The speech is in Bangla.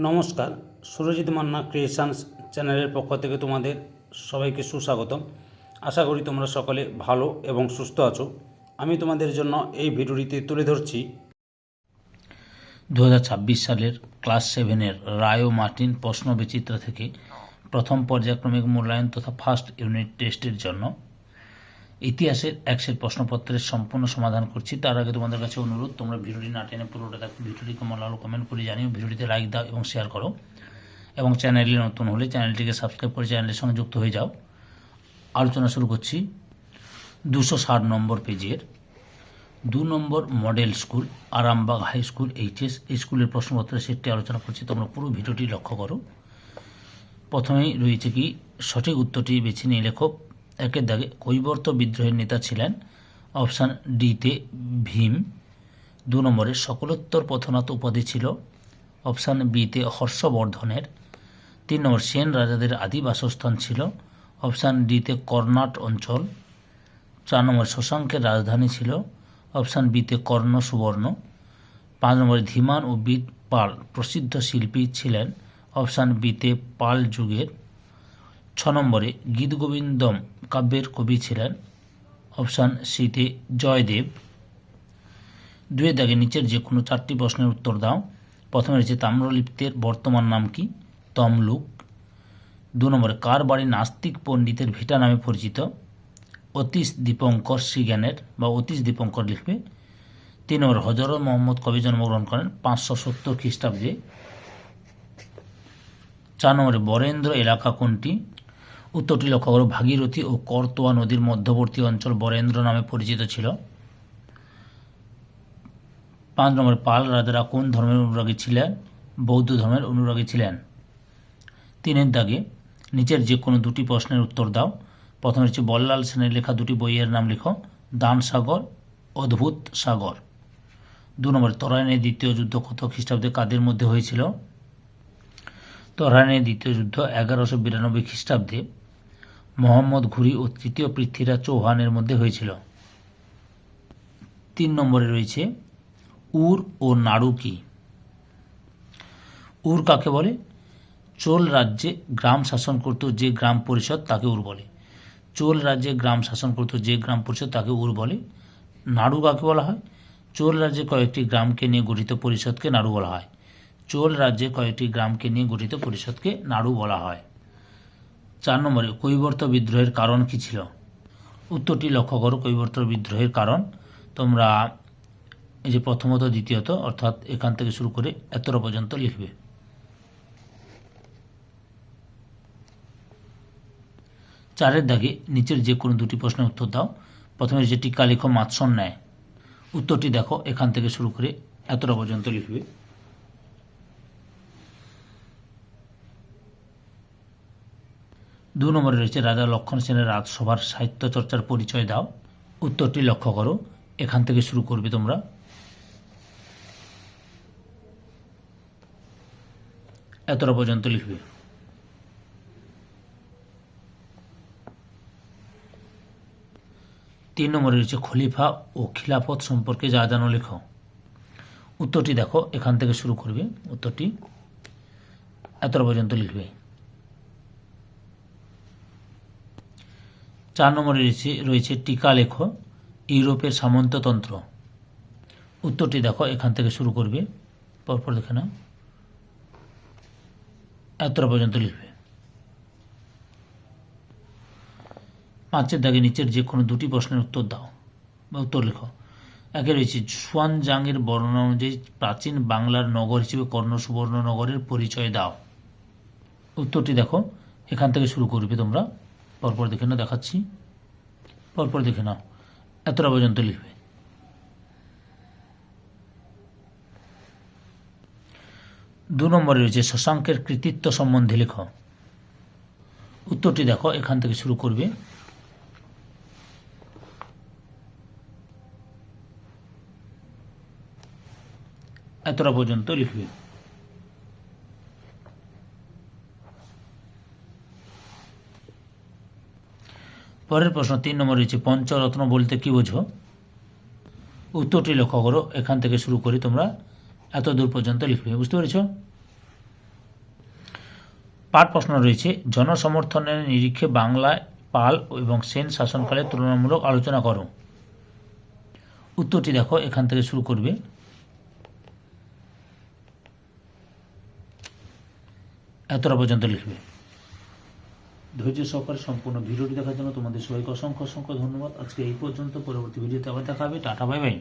নমস্কার, সুরজিৎ মান্না ক্রিয়েশনস চ্যানেলের পক্ষ থেকে তোমাদের সবাইকে সুস্বাগতম। আশা করি তোমরা সকলে ভালো এবং সুস্থ আছো। আমি তোমাদের জন্য এই ভিডিওটিতে তুলে ধরছি 2026 সালের ক্লাস 7-এর রায় ও মার্টিন প্রশ্নবিচিত্রা থেকে প্রথম পর্যায়ক্রমিক মূল্যায়ন তথা ফার্স্ট ইউনিট টেস্টের জন্য ইতিহাসের একশের প্রশ্নপত্রের সম্পূর্ণ সমাধান করছি। তার আগে তোমাদের কাছে অনুরোধ, তোমরা ভিডিওটি না টেনে পুরোটা দেখো। ভিডিওটি কেমন লাগলো কমেন্ট করে জানিও, ভিডিওটিতে লাইক দাও এবং শেয়ার করো, এবং চ্যানেলে নতুন হলে চ্যানেলটিকে সাবস্ক্রাইব করে চ্যানেলের সঙ্গে যুক্ত হয়ে যাও। আলোচনা শুরু করছি 260 নম্বর পেজের 2 নম্বর model school Arambagh high school HS এই স্কুলের প্রশ্নপত্রের সেটটি আলোচনা করছি। তোমরা পুরো ভিডিওটি লক্ষ্য করো। প্রথমেই রয়েছে কি সঠিক উত্তরটি বেছে নিয়ে লেখক। একের দাগে কৈবর্ত বিদ্রোহের নেতা ছিলেন অপশান ডিতে ভীম। 2 নম্বরে সকলোত্তর পথনাথ উপাধি ছিল অপশান বিতে হর্ষবর্ধনের। 3 নম্বর সেন রাজাদের আদি বাসস্থান ছিল অপশান ডিতে কর্ণাট অঞ্চল। 4 নম্বর শশাঙ্কের রাজধানী ছিল অপশান বিতে কর্ণ সুবর্ণ। 5 নম্বরে ধীমান ও বিদ পাল প্রসিদ্ধ শিল্পী ছিলেন অপশান বিতে পাল যুগের। 6 নম্বরে গীতগোবিন্দম কাব্যের কবি ছিলেন অপশান সিতে জয়দেব। 2 দাগে নিচের যে কোনো 4টি প্রশ্নের উত্তর দাও। প্রথমে রয়েছে তাম্রলিপ্তের বর্তমান নাম কি? তমলুক। 2 নম্বরে কার বাড়ি নাস্তিক পণ্ডিতের ভিটা নামে পরিচিত? অতীশ দীপঙ্কর শ্রীজ্ঞানের বা অতীশ দীপঙ্কর লিখবে। 3 নম্বর হজরত মোহাম্মদ কবে জন্মগ্রহণ করেন? 570 খ্রিস্টাব্দে। 4 নম্বরে বরেন্দ্র এলাকা কোনটি? উত্তরটি লক্ষ্য করো। ভাগীরথী ও করতোয়া নদীর মধ্যবর্তী অঞ্চল বরেন্দ্র নামে পরিচিত ছিল। 5 নম্বরে পাল রাজারা কোন ধর্মের অনুরাগী ছিলেন? বৌদ্ধ ধর্মের অনুরাগী ছিলেন। 3 দাগে নিচের যে কোনো 2টি প্রশ্নের উত্তর দাও। প্রথমে হচ্ছে বল্লাল সেনের লেখা 2টি বইয়ের নাম লিখো। দান সাগর, অদ্ভুত সাগর। 2 নম্বরে তরাইনের দ্বিতীয় যুদ্ধ কত খ্রিস্টাব্দে কাদের মধ্যে হয়েছিল? তরাইনের দ্বিতীয় যুদ্ধ 1192 খ্রিস্টাব্দে মোহাম্মদ ঘুরি ও তৃতীয় পৃথ্বীরাজ চৌহানের মধ্যে হয়েছিল। 3 নম্বরে রয়েছে উর ও নাড়ু কি? উর কাকে বলে? চোল রাজ্যে গ্রাম শাসন করত যে গ্রাম পরিষদ তাকে উর বলে। চোল রাজ্যে গ্রাম শাসন করত যে গ্রাম পরিষদ তাকে উর বলে। নাড়ু কাকে বলা হয়? চোল রাজ্যে কয়েকটি গ্রামকে নিয়ে গঠিত পরিষদকে নাড়ু বলা হয়। চোল রাজ্যে কয়েকটি গ্রামকে নিয়ে গঠিত পরিষদকে নাড়ু বলা হয়। 4 নম্বরে কৈবর্ত বিদ্রোহের কারণ কি ছিল? উত্তরটি লক্ষ্য করো। কৈবর্ত বিদ্রোহের কারণ তোমরা এই যে প্রথমত দ্বিতীয়ত অর্থাৎ এখান থেকে শুরু করে এতটা পর্যন্ত লিখবে। চারের দাগে নিচের যে কোনো 2টি প্রশ্নের উত্তর দাও। প্রথমে যে টিকা লিখো মাৎসর ন্যায়। উত্তরটি দেখো, এখান থেকে শুরু করে এতটা পর্যন্ত লিখবে। 2 নম্বরে রয়েছে রাজা লক্ষণ সেনের রাজসভার সাহিত্য চর্চার পরিচয় দাও। উত্তরটি লক্ষ্য করো, এখান থেকে শুরু করবে তোমরা। এতটা পর্যন্ত লিখবে। 3 নম্বরে রয়েছে খলিফা ও খিলাফত সম্পর্কে যা জানো লেখো। উত্তরটি দেখো, এখান থেকে শুরু করবে। উত্তরটি এতটা পর্যন্ত লিখবে। 4 নম্বরে রয়েছে টিকা লেখো ইউরোপের সামন্ততন্ত্র। উত্তরটি দেখো, এখান থেকে শুরু করবে। পরপর দেখে নাও, এতটা পর্যন্ত লিখবে। 5 দাগে নিচের যে কোনো 2টি প্রশ্নের উত্তর দাও বা উত্তর লেখো। একে রয়েছে সুয়ানজাংয়ের বর্ণনা অনুযায়ী প্রাচীন বাংলার নগর হিসেবে কর্ণ সুবর্ণ নগরের পরিচয় দাও। উত্তরটি দেখো, এখান থেকে শুরু করবে তোমরা। পরপর দেখে নাও, দেখাচ্ছি, পরপর দেখে নাও, এতটা পর্যন্ত লিখবে। 2 নম্বরে রয়েছে শশাঙ্কের কৃতিত্ব সম্বন্ধে লেখো। উত্তরটি দেখো, এখান থেকে শুরু করবে। এতটা পর্যন্ত লিখবে। পরের প্রশ্ন 3 নম্বর রয়েছে পঞ্চরত্ন বলতে কি বোঝো? উত্তরটি লক্ষ্য করো, এখান থেকে শুরু করে তোমরা এত দূর পর্যন্ত লিখবে। বুঝতে পেরেছ? পাঠ প্রশ্ন রয়েছে, জনসমর্থনের নিরিখে বাংলায় পাল এবং সেন শাসনকালে তুলনামূলক আলোচনা করো। উত্তরটি দেখো, এখান থেকে শুরু করবে। এতটা পর্যন্ত লিখবে। ধৈর্য সহকারে সম্পূর্ণ ভিডিওটি দেখার জন্য তোমাদের সবাইকে অসংখ্য অসংখ্য ধন্যবাদ। আজকে এই পর্যন্ত, পরবর্তী ভিডিওতে আবার দেখা হবে। Tata, bye bye.